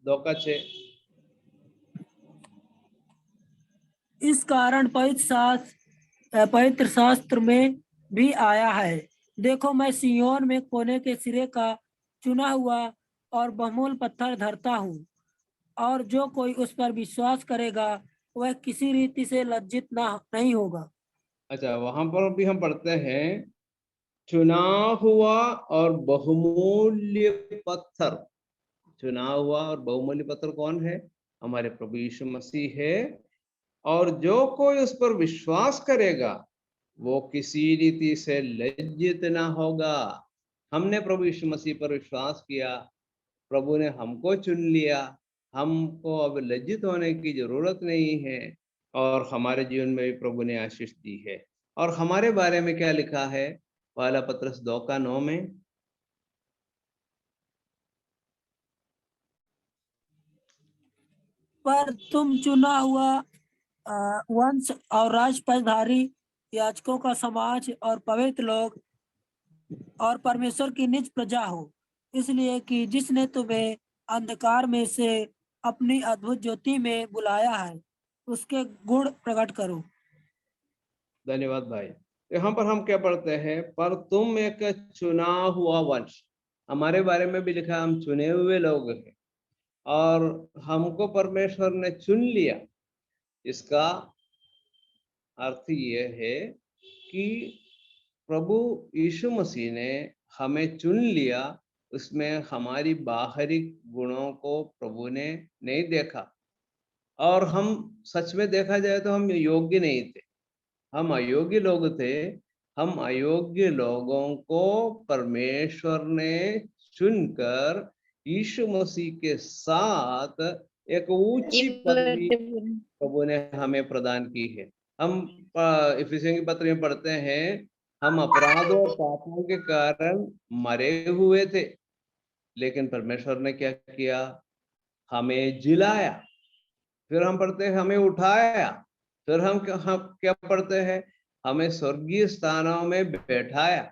2:6। इस कारण पवित्र शास्त्र में भी आया है, देखो मैं सिय्योन में कोने के सिरे का चुना हुआ और बहुमूल्य पत्थर धरता हूँ, और जो कोई उस पर विश्वास करेगा वह किसी रीति से लज्जित नहीं होगा। अच्छा, वहां पर भी हम पढ़ते हैं चुना हुआ और बहुमूल्य पत्थर। चुना हुआ और बहुमूल्य पत्थर कौन है? हमारे प्रभु यीशु मसीह है। और जो कोई उस पर विश्वास करेगा वो किसी रीति से लज्जित ना होगा। हमने प्रभु यीशु मसीह पर विश्वास किया, प्रभु ने हमको चुन लिया, हमको अब लज्जित होने की जरूरत नहीं है, और हमारे जीवन में भी प्रभु ने आशीष दी है। और हमारे बारे में क्या लिखा है? पहला पतरस 2:9 में, पर तुम चुना हुआ वंश और राजपदधारी, याजकों का समाज और पवित्र लोग और परमेश्वर की निज प्रजा हो, इसलिए कि जिसने तुम्हें अंधकार में से अपनी अद्भुत ज्योति में बुलाया है, उसके गुण प्रकट करो। धन्यवाद भाई। यहाँ पर हम क्या पढ़ते हैं? पर तुम एक चुना हुआ वंश। हमारे बारे में भी लिखा, हम चुने हुए लोग हैं और हमको परमेश्वर ने चुन लिया। इसका अर्थ ये है कि प्रभु यीशु मसीह ने हमें चुन लिया, उसमें हमारी बाहरी गुणों को प्रभु ने नहीं देखा, और हम सच में देखा जाए तो हम योग्य नहीं थे, हम अयोग्य लोग थे। हम अयोग्य लोगों को परमेश्वर ने चुनकर यीशु मसीह के साथ एक ऊंची पदवी प्रभु ने हमें प्रदान की है। हम इफिसियों की पत्र में पढ़ते हैं, हम अपराधों और पापों के कारण मरे हुए थे, लेकिन परमेश्वर ने क्या किया? हमें जिलाया। फिर हम पढ़ते हैं हमें उठाया। फिर हम क्या पढ़ते हैं? हमें स्वर्गीय स्थानों में बैठाया।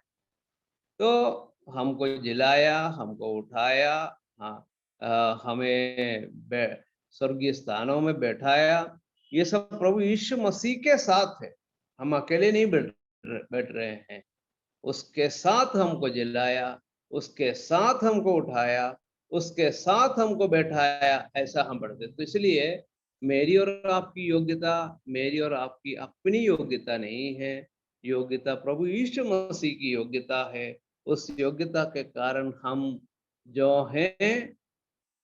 तो हमको जिलाया, हमको उठाया, हाँ, हमें स्वर्गीय स्थानों में बैठाया। ये सब प्रभु यीशु मसीह के साथ है, हम अकेले नहीं बैठ रहे हैं। उसके साथ हमको जिलाया, उसके साथ हमको उठाया, उसके साथ हमको बैठाया, ऐसा हम पढ़ते। तो इसलिए मेरी और आपकी योग्यता, मेरी और आपकी अपनी योग्यता नहीं है, योग्यता प्रभु यीशु मसीह की योग्यता है। उस योग्यता के कारण हम जो हैं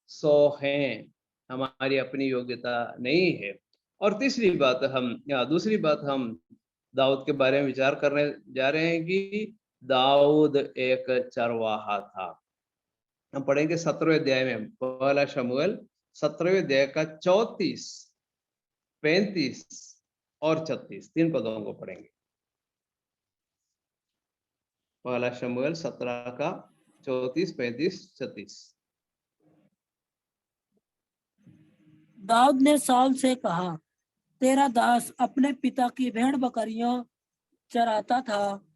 सो हैं, हमारी अपनी योग्यता नहीं है। और दूसरी बात हम दाऊद के बारे में विचार करने जा रहे हैं कि दाऊद एक चरवाहा था। हम पढ़ेंगे 17वें अध्याय में, पहला शमूएल 17वें अध्याय का 34, 35 और 36, 3 पदों को पढ़ेंगे। पहला शमूएल 17 का 34, 35, 36। दाऊद ने साउल से कहा, तेरा दास अपने पिता की भेड़ बकरियां चराता था,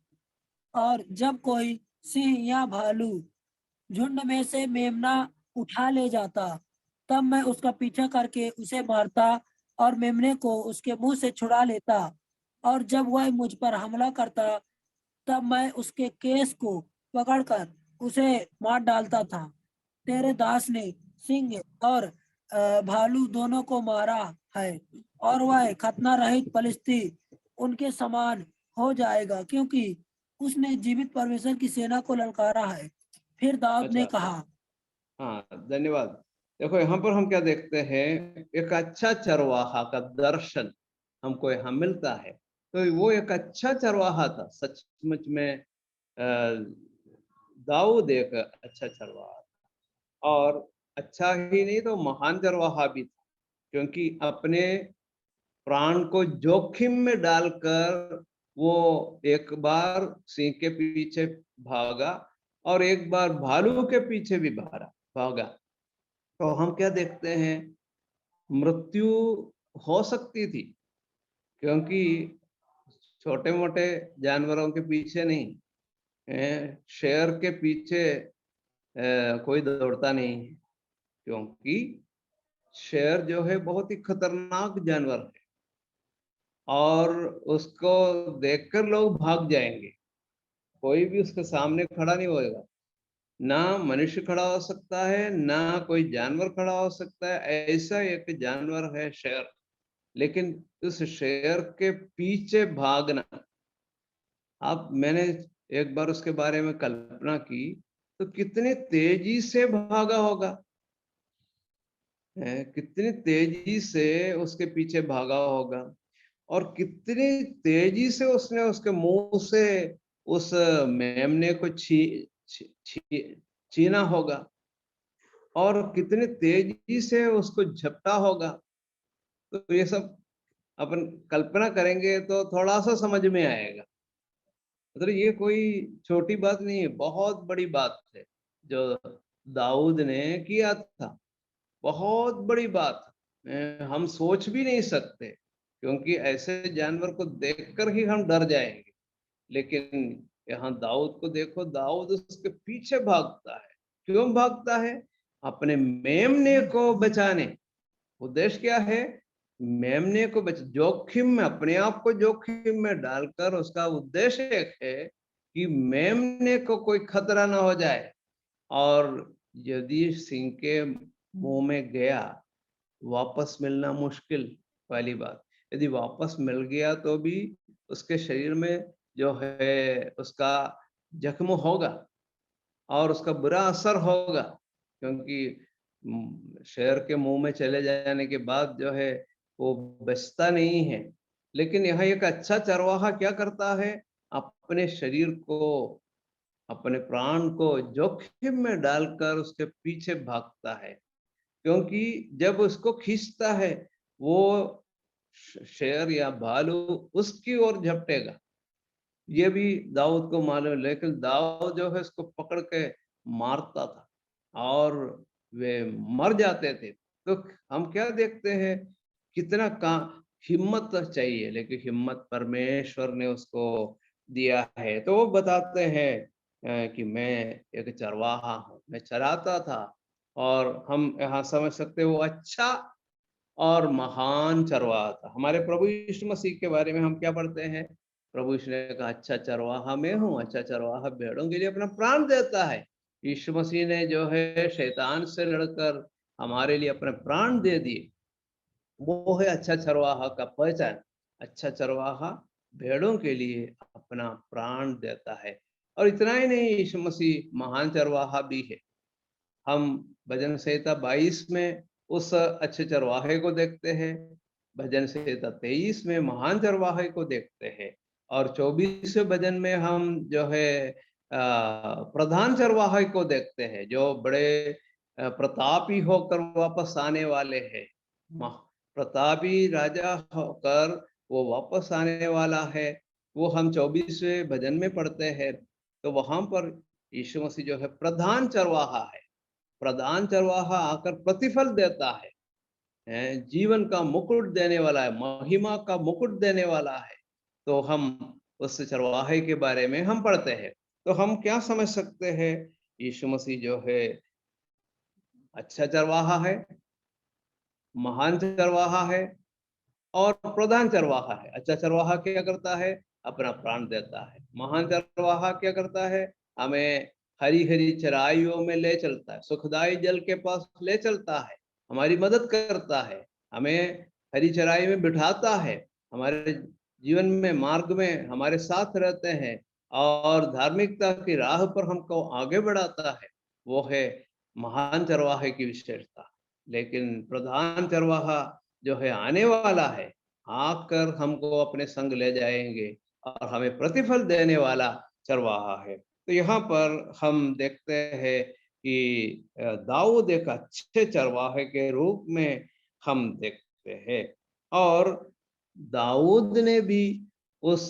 और जब कोई सिंह या भालू झुंड में से मेमना उठा ले जाता, तब मैं उसका पीछा करके उसे मारता और मेमने को उसके मुंह से छुड़ा लेता। और जब वह मुझ पर हमला करता तब मैं उसके केस को पकड़कर उसे मार डालता था। तेरे दास ने सिंह और भालू दोनों को मारा है, और वह खतना रहित पलिश्ती उनके समान हो जाएगा, क्योंकि उसने जीवित परमेश्वर की सेना को ललकारा है। फिर दाऊद ने अच्छा, कहा, हाँ, धन्यवाद। देखो यहाँ पर हम क्या देखते हैं, एक अच्छा चरवाहा का दर्शन हमको यहाँ मिलता है। तो वो एक अच्छा चरवाहा था, सचमुच में दाऊद एक अच्छा चरवाहा था, और अच्छा ही नहीं तो महान चरवाहा भी था, क्योंकि अपने प्राण को जोखिम में डालकर वो एक बार सिंह के पीछे भागा और एक बार भालू के पीछे भी भागा। तो हम क्या देखते हैं, मृत्यु हो सकती थी, क्योंकि छोटे मोटे जानवरों के पीछे नहीं, शेर के पीछे कोई दौड़ता नहीं है, क्योंकि शेर जो है बहुत ही खतरनाक जानवर है और उसको देखकर लोग भाग जाएंगे। कोई भी उसके सामने खड़ा नहीं होएगा, ना मनुष्य खड़ा हो सकता है, ना कोई जानवर खड़ा हो सकता है। ऐसा एक जानवर है शेर। लेकिन उस शेर के पीछे भागना, आप मैंने एक बार उसके बारे में कल्पना की तो कितनी तेजी से भागा होगा, कितनी तेजी से उसके पीछे भागा होगा, और कितनी तेजी से उसने उसके मुंह से उस मेमने को छीना होगा, और कितनी तेजी से उसको झपटा होगा। तो ये सब अपन कल्पना करेंगे तो थोड़ा सा समझ में आएगा। मतलब ये कोई छोटी बात नहीं है, बहुत बड़ी बात है जो दाऊद ने किया था, बहुत बड़ी बात। हम सोच भी नहीं सकते, क्योंकि ऐसे जानवर को देखकर ही हम डर जाएंगे। लेकिन यहाँ दाऊद को देखो, दाऊद उसके पीछे भागता है। क्यों भागता है? अपने मेमने को बचाने। उद्देश्य क्या है? मेमने को जोखिम में, अपने आप को जोखिम में डालकर उसका उद्देश्य एक है कि मेमने को कोई खतरा ना हो जाए। और यदि सिंह के मुंह में गया, वापस मिलना मुश्किल, पहली बात। यदि वापस मिल गया तो भी उसके शरीर में जो है उसका जख्म होगा और उसका बुरा असर होगा, क्योंकि शेर के मुंह में चले जाने के बाद जो है वो बचता नहीं है। लेकिन यहाँ एक अच्छा चरवाहा क्या करता है? अपने शरीर को, अपने प्राण को जोखिम में डालकर उसके पीछे भागता है, क्योंकि जब उसको खींचता है वो शेर या भालू उसकी ओर झपटेगा। ये भी दाऊद को मालूम है, लेकिन दाऊद जो है उसको पकड़ के मारता था और वे मर जाते थे। तो हम क्या देखते हैं, कितना का हिम्मत चाहिए, लेकिन हिम्मत परमेश्वर ने उसको दिया है। तो वो बताते हैं कि मैं एक चरवाहा हूँ, मैं चराता था। और हम यहाँ समझ सकते हैं वो अच्छा और महान चरवाहा था। हमारे प्रभु यीशु मसीह के बारे में हम क्या पढ़ते हैं? प्रभु यीशु ने कहा, अच्छा चरवाहा मैं हूँ, अच्छा चरवाहा भेड़ों के लिए अपना प्राण देता है। यीशु मसीह ने जो है शैतान से लड़कर हमारे लिए अपने प्राण दे दिए। वो है अच्छा चरवाहा का पहचान। अच्छा चरवाहा भेड़ों के लिए अपना प्राण देता है। और इतना ही नहीं, यीशु मसीह महान चरवाहा भी है। हम भजन संहिता 22 में उस अच्छे चरवाहे को देखते हैं, भजन संहिता 23 में महान चरवाहे को देखते हैं, और 24वें भजन में हम जो है प्रधान चरवाहे को देखते हैं, जो बड़े प्रतापी होकर वापस आने वाले हैं। प्रतापी राजा होकर वो वापस आने वाला है, वो हम 24वें भजन में पढ़ते हैं। तो वहां पर यीशु मसीह जो है प्रधान चरवाहा है। प्रधान चरवाहा आकर प्रतिफल देता है, जीवन का मुकुट देने वाला है, महिमा का मुकुट देने वाला है। तो हम उस चरवाहे के बारे में हम पढ़ते हैं। तो हम क्या समझ सकते हैं? यीशु मसीह जो है अच्छा चरवाहा है, महान चरवाहा है, और प्रधान चरवाहा है। अच्छा चरवाहा क्या करता है? अपना प्राण देता है। महान चरवाहा क्या करता है? हमें हरी हरी चराइयों में ले चलता है, सुखदाई जल के पास ले चलता है, हमारी मदद करता है, हमें हरी चराई में बिठाता है, हमारे जीवन में मार्ग में हमारे साथ रहते हैं और धार्मिकता की राह पर हमको आगे बढ़ाता है। वो है महान चरवाहे की विशेषता। लेकिन प्रधान चरवाहा जो है आने वाला है, आकर हमको अपने संग ले जाएंगे और हमें प्रतिफल देने वाला चरवाहा है। तो यहाँ पर हम देखते हैं कि दाऊद एक अच्छे चरवाहे के रूप में हम देखते हैं और दाऊद ने भी उस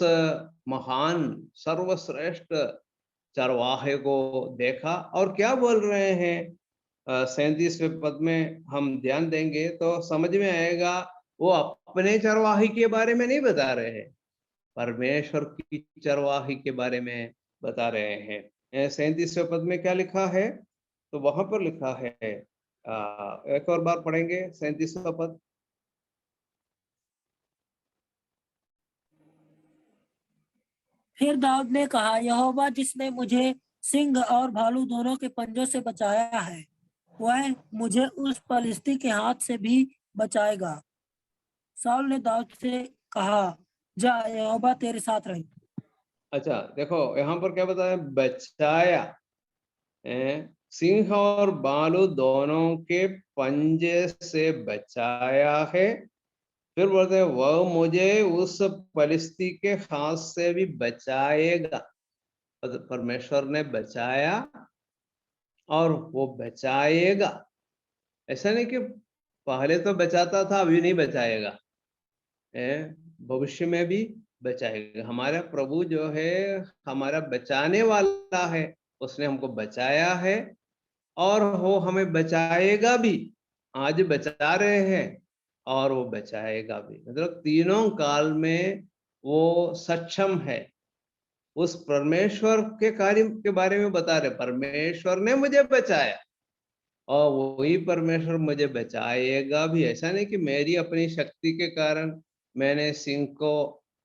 महान सर्वश्रेष्ठ चरवाहे को देखा और क्या बोल रहे हैं 37वें पद में हम ध्यान देंगे तो समझ में आएगा। वो अपने चरवाही के बारे में नहीं बता रहे हैं, परमेश्वर की चरवाही के बारे में बता रहे हैं। 37वें पद में क्या लिखा है? तो वहां पर लिखा है, एक और बार पढ़ेंगे 37वां पद। फिर दाऊद ने कहा, यहोवा जिसने मुझे सिंह और भालू दोनों के पंजों से बचाया है, वह मुझे उस पलिश्ती के हाथ से भी बचाएगा। शाऊल ने दाऊद से कहा, जा, यहोवा तेरे साथ रहे। अच्छा देखो यहाँ पर क्या बताया? बचाया, सिंह और भालू दोनों के पंजे से बचाया है। फिर बोलते हैं वह मुझे उस पलिश्ती के हाथ से भी बचाएगा। परमेश्वर ने बचाया और वो बचाएगा। ऐसा नहीं कि पहले तो बचाता था अभी नहीं बचाएगा, भविष्य में भी बचाएगा। हमारा प्रभु जो है हमारा बचाने वाला है, उसने हमको बचाया है और वो हमें बचाएगा भी। आज बचा रहे हैं और वो बचाएगा भी। मतलब तीनों काल में वो सक्षम है। उस परमेश्वर के कार्य के बारे में बता रहे, परमेश्वर ने मुझे बचाया और वही परमेश्वर मुझे बचाएगा भी। ऐसा नहीं कि मेरी अपनी शक्ति के कारण मैंने सिंह को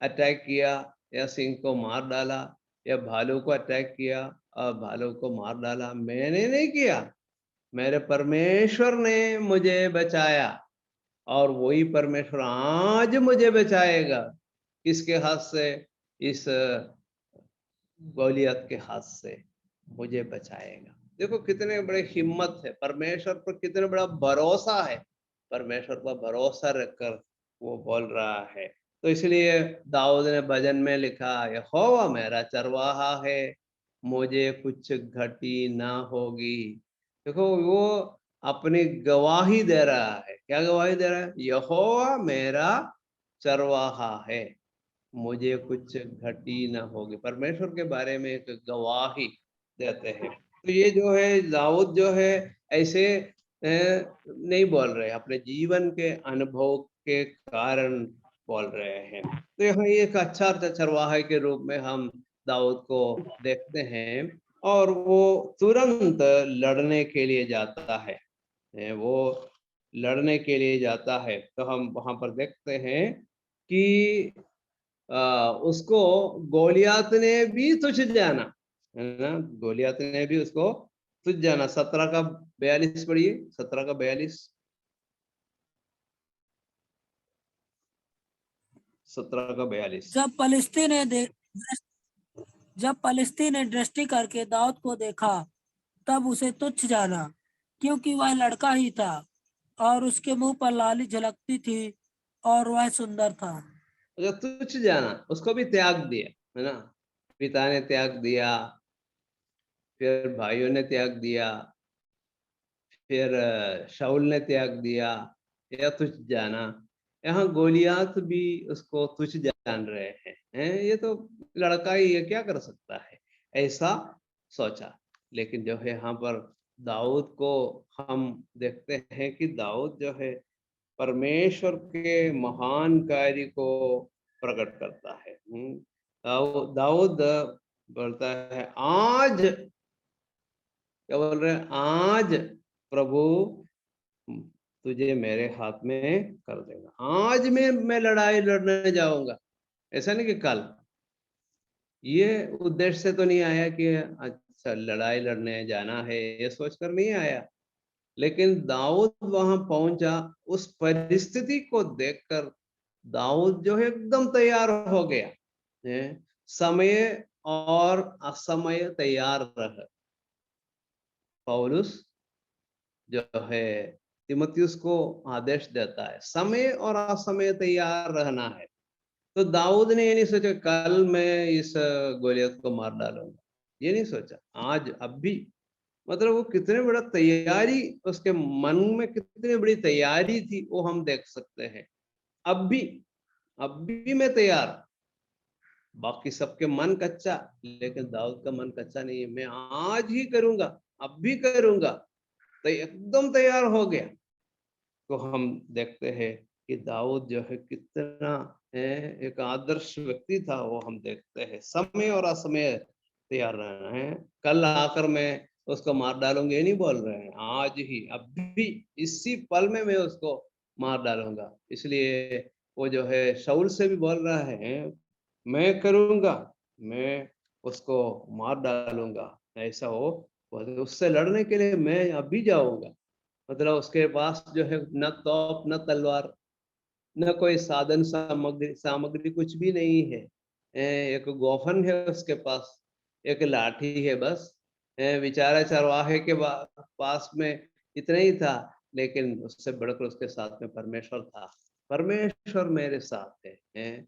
अटैक किया या सिंह को मार डाला या भालू को अटैक किया और भालू को मार डाला, मैंने नहीं किया। मेरे परमेश्वर ने मुझे बचाया और वही परमेश्वर आज मुझे बचाएगा। किसके हाथ से? इस गोलियत के हाथ से मुझे बचाएगा। देखो कितने बड़े हिम्मत है, परमेश्वर पर कितना बड़ा भरोसा है। परमेश्वर पर भरोसा रखकर वो बोल रहा है। तो इसलिए दाऊद ने भजन में लिखा, यहोवा मेरा चरवाहा है, मुझे कुछ घटी ना होगी। देखो वो अपनी गवाही दे रहा है। क्या गवाही दे रहा है? यहोवा मेरा चरवाहा है, मुझे कुछ घटी ना होगी। परमेश्वर के बारे में एक गवाही देते हैं। तो ये जो है दाऊद जो है ऐसे नहीं बोल रहे, अपने जीवन के अनुभव के कारण बोल रहे हैं। तो यहाँ एक अच्छा चरवाहे के रूप में हम दाऊद को देखते हैं और वो तुरंत लड़ने के लिए जाता है। वो लड़ने के लिए जाता है। तो हम वहां पर देखते हैं कि उसको गोलियात ने भी तुझ जाना, है ना? गोलियात ने भी उसको तुझ जाना। 17 का 42 पढ़िए, 17 का 42, 17 का 42। जब पलिश्ती ने दृष्टि करके दाऊद को देखा, तब उसे तुच्छ जाना, क्योंकि वह लड़का ही था और उसके मुंह पर लाली झलकती थी और वह सुंदर था। अच्छा, तुच्छ जाना, उसको भी त्याग दिया, है ना? पिता ने त्याग दिया, फिर भाइयों ने त्याग दिया, फिर शाऊल ने त्याग दिया, या तुच्छ जाना। यहाँ गोलियात भी उसको तुच्छ जान रहे हैं, ये तो लड़का ही है, क्या कर सकता है, ऐसा सोचा। लेकिन जो है यहाँ पर दाऊद को हम देखते हैं कि दाऊद जो है परमेश्वर के महान कार्य को प्रकट करता है। दाऊद बोलता है, आज क्या बोल रहे हैं? आज प्रभु तुझे मेरे हाथ में कर देगा। आज मैं लड़ाई लड़ने जाऊंगा, ऐसा नहीं कि कल। ये उद्देश्य से तो नहीं आया कि अच्छा लड़ाई लड़ने जाना है, ये सोचकर नहीं आया। लेकिन दाऊद वहां पहुंचा, उस परिस्थिति को देखकर दाऊद जो है एकदम तैयार हो गया है। समय और असमय तैयार रह। पौलुस जो है तिमुथियुस को आदेश देता है, समय और असमय तैयार रहना है। तो दाऊद ने ये नहीं सोचा कल मैं इस गोलियत को मार डालूंगा, ये नहीं सोचा, आज अब भी। मतलब वो कितने बड़ा तैयारी, उसके मन में कितनी बड़ी तैयारी थी वो हम देख सकते हैं। अब भी मैं तैयार। बाकी सबके मन कच्चा, लेकिन दाऊद का मन कच्चा नहीं है। मैं आज ही करूंगा, अब भी करूंगा, तो एकदम तैयार हो गया। तो हम देखते हैं कि दाऊद जो है कितना एक आदर्श व्यक्ति था, वो हम देखते हैं। समय और असमय तैयार रहना है। कल आकर मैं उसको मार डालूंगा ये नहीं बोल रहे हैं, आज ही अभी इसी पल में मैं उसको मार डालूंगा। इसलिए वो जो है शाऊल से भी बोल रहा है, मैं करूंगा, मैं उसको मार डालूंगा। ऐसा हो, उससे लड़ने के लिए मैं अभी जाऊंगा। मतलब उसके पास जो है न तोप न तलवार, न कोई साधन सामग्री कुछ भी नहीं है। एक गोफन है उसके पास, एक लाठी है बस। बेचारा चरवाहे के पास में इतना ही था, लेकिन उससे बढ़कर उसके साथ में परमेश्वर था। परमेश्वर मेरे साथ है,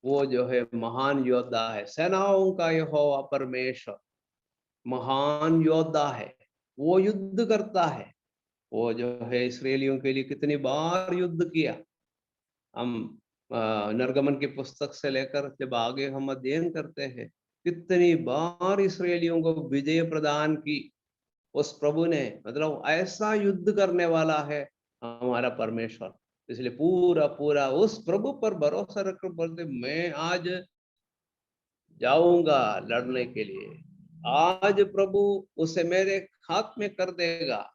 वो जो है महान योद्धा है। सेनाओं का यहोवा परमेश्वर महान योद्धा है, वो युद्ध करता है। वो जो है इस्राएलियों के लिए कितनी बार युद्ध किया। हम निर्गमन की पुस्तक से लेकर जब आगे हम अध्ययन करते हैं, कितनी बार इस्राएलियों को विजय प्रदान की उस प्रभु ने। मतलब ऐसा युद्ध करने वाला है हमारा परमेश्वर। इसलिए पूरा पूरा उस प्रभु पर भरोसा रखकर बोलते, मैं आज जाऊंगा लड़ने के लिए, आज प्रभु उसे मेरे हाथ में कर देगा,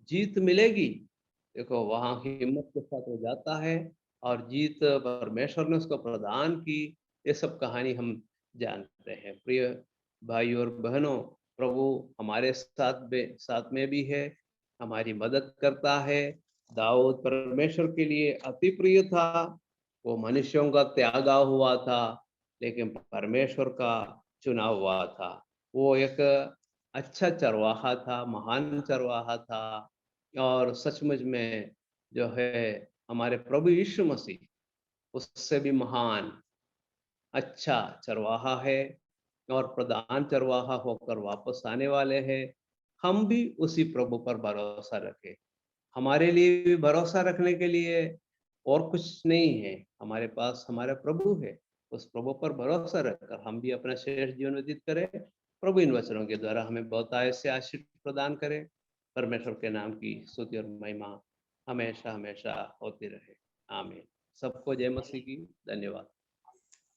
जीत मिलेगी। देखो वहां हिम्मत के साथ वो जाता है और जीत परमेश्वर ने उसको प्रदान की। ये सब कहानी हम जानते हैं। प्रिय भाई और बहनों, प्रभु हमारे साथ में भी है, हमारी मदद करता है। दाऊद परमेश्वर के लिए अति प्रिय था। वो मनुष्यों का त्यागा हुआ था, लेकिन परमेश्वर का चुना हुआ था। वो एक अच्छा चरवाहा था, महान चरवाहा था। और सचमुच में जो है हमारे प्रभु यीशु मसीह उससे भी महान अच्छा चरवाहा है और प्रधान चरवाहा होकर वापस आने वाले हैं। हम भी उसी प्रभु पर भरोसा रखें। हमारे लिए भी भरोसा रखने के लिए और कुछ नहीं है, हमारे पास हमारा प्रभु है। उस प्रभु पर भरोसा रखकर हम भी अपना शेष जीवन व्यतीत करें। प्रभु इन वचनों के द्वारा हमें बहुत ऐसे आशीष प्रदान करें। परमेश्वर के नाम की स्तुति और महिमा हमेशा हमेशा होती रहे। आमीन। सबको जय मसीह की। धन्यवाद।